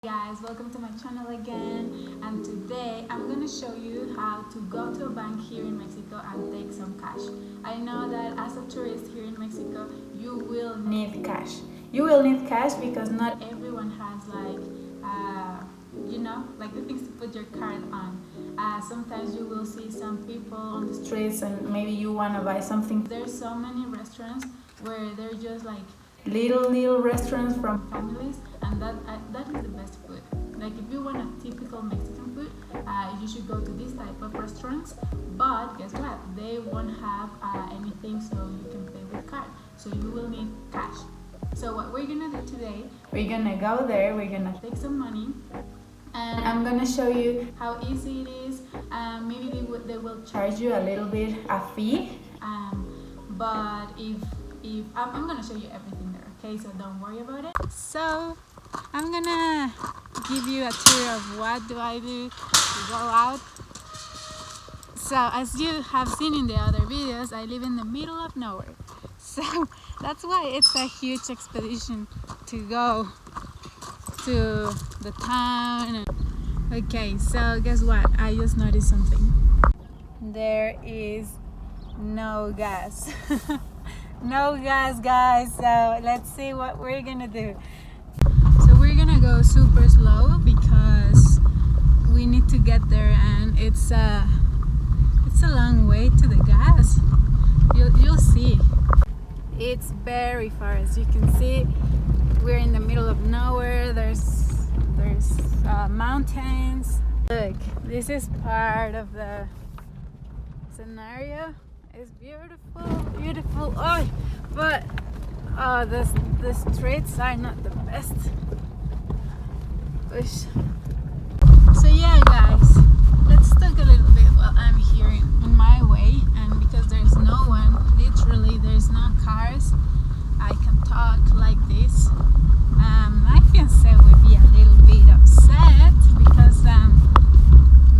Guys, welcome to my channel again, and today I'm gonna show you how to go to a bank here in Mexico and take some cash. I know that as a tourist here in Mexico you will need cash. You will need cash because not everyone has like the things to put your card on. Sometimes you will see some people on the streets and maybe you want to buy something. There's so many restaurants where they're just like little restaurants from families, and that is the best food. Like if you want a typical Mexican food, you should go to this type of restaurants. But guess what? They won't have anything, so you can pay with card. So you will need cash. So what we're gonna do today, we're gonna go there. We're gonna take some money, and I'm gonna show you how easy it is. Maybe they will charge you a little bit a fee. But if I'm gonna show you everything there, okay? So don't worry about it. So I'm gonna give you a tour of what do I do to go out. So as you have seen in the other videos, I live in the middle of nowhere. So that's why it's a huge expedition to go to the town. Okay, so guess what? I just noticed something. There is no gas. No gas, guys. So let's see what we're gonna do. So we're gonna go super slow because we need to get there, and it's a long way to the gas. You'll see. It's very far, as you can see. We're in the middle of nowhere. There's mountains. Look, this is part of the scenario. It's beautiful. Oh, but the streets are not the best. So yeah, guys, let's talk a little bit while I'm here in my way, and because there's no one, literally there's no cars, I can talk like this. My fiance would be a little bit upset because I'm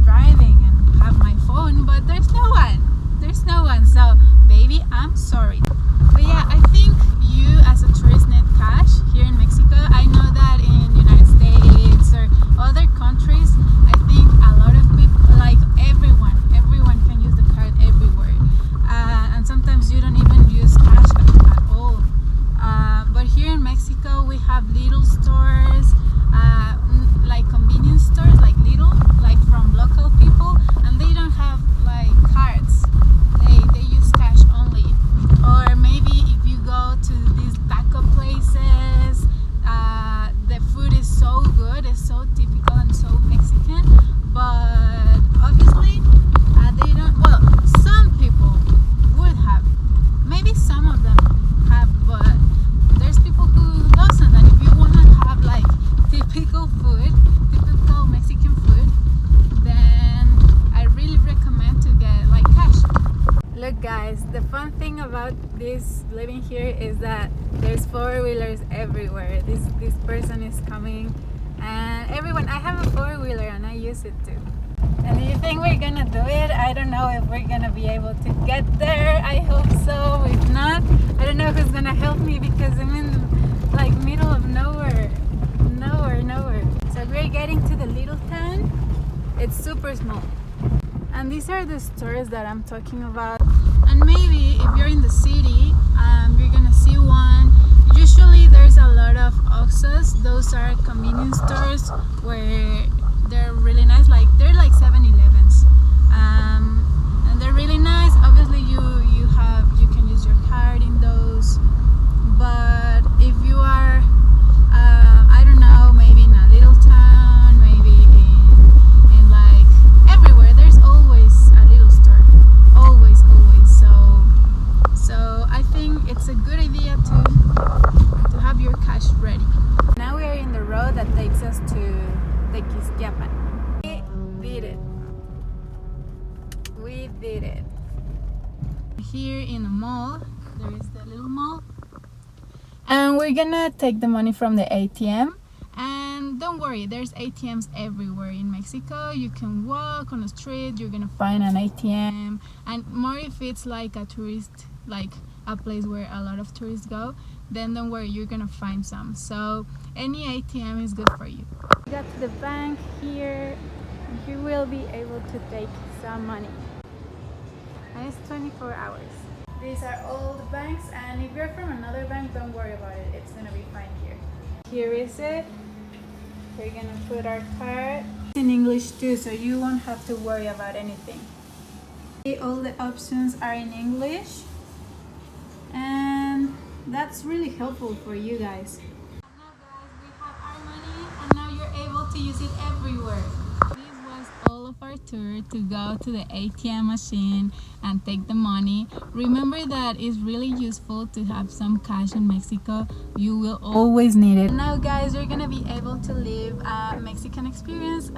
driving and have my phone, but there's no one, so baby, I'm sorry. But yeah, I think you as a tourist need cash here in Mexico. I know that in the United States or other countries, I think a lot of people, like everyone can use the card everywhere, and sometimes you don't even use cash at all. But here in Mexico we have little stores, like convenience stores, like little, like from local people, and they don't have like cards. They use cash only. Or maybe if you go to these taco places, the food is so good, it's so typical and so Mexican, but obviously they don't, well, some people would have, maybe some of them have, but there's people who doesn't. And if you want to have like typical Mexican food, then I really recommend to get like cash. Look guys, the fun thing about this living here is that there's four-wheelers everywhere. This person is coming, and everyone, I have a four-wheeler and I use it too. And do you think we're gonna do it? I don't know if we're gonna be able to get there. I hope so. If not, I don't know who's gonna help me because I'm in like middle of nowhere. So we're getting to the little town. It's super small. And these are the stores that I'm talking about. And maybe if you're in the city, you're gonna see one. Usually there's a lot of Oxxos. Those are convenience stores where they're really nice. Like they're like 7-Elevens, and they're really nice. Obviously you can use your card in those. But if you are I don't know, maybe in a little town, maybe in like everywhere, there's always a little store, always. So I think it's a good idea to have your cash ready. Now we are in the road that takes us to Tequisquiapan. We did it. Here in the mall, there is the little mall, and we're gonna take the money from the ATM. And don't worry, there's ATMs everywhere in Mexico. You can walk on the street, you're gonna find an ATM, and more if it's like a tourist, like a place where a lot of tourists go, then don't worry, you're gonna find some. So any ATM is good for you. We got to the bank here. You will be able to take some money. And it's 24 hours. These are all the banks, and if you're from another bank, don't worry about it. It's gonna be fine here. Here is it. We're gonna put our card. It's in English too, so you won't have to worry about anything. All the options are in English, and that's really helpful for you guys. Now guys, we have our money, and now you're able to use it everywhere. This was all of our tour to go to the ATM machine and take the money. Remember that it's really useful to have some cash in Mexico. You will always need it. Now guys, you're gonna be able to live a Mexican experience,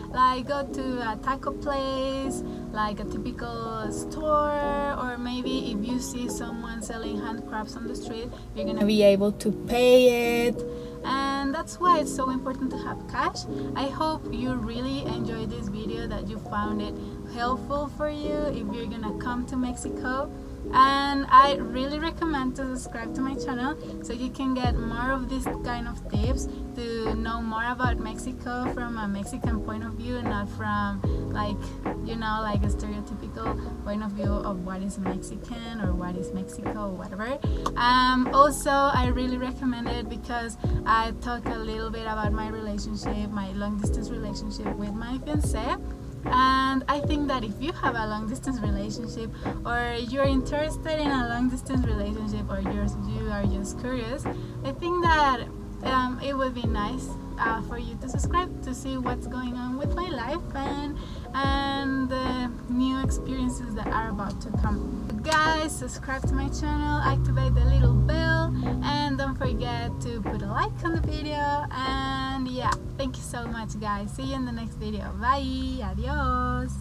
like go to a taco place, like a typical store, or maybe if you see someone selling hand crafts on the street, you're gonna be able to pay it. And that's why it's so important to have cash. I hope you really enjoyed this video, that you found it helpful for you if you're gonna come to Mexico. And I really recommend to subscribe to my channel so you can get more of this kind of tips, to know more about Mexico from a Mexican point of view, not from like, you know, like a stereotypical point of view of what is Mexican or what is Mexico or whatever. Also, I really recommend it because I talk a little bit about my relationship, my long distance relationship with my fiancé. And I think that if you have a long distance relationship, or you're interested in a long distance relationship, or you are just curious, I think that it would be nice for you to subscribe to see what's going on with my life and the new experiences that are about to come. Guys, subscribe to my channel, activate the little bell, and don't forget to put a like on the video. And yeah, thank you so much guys. See you in the next video. Bye. Adios.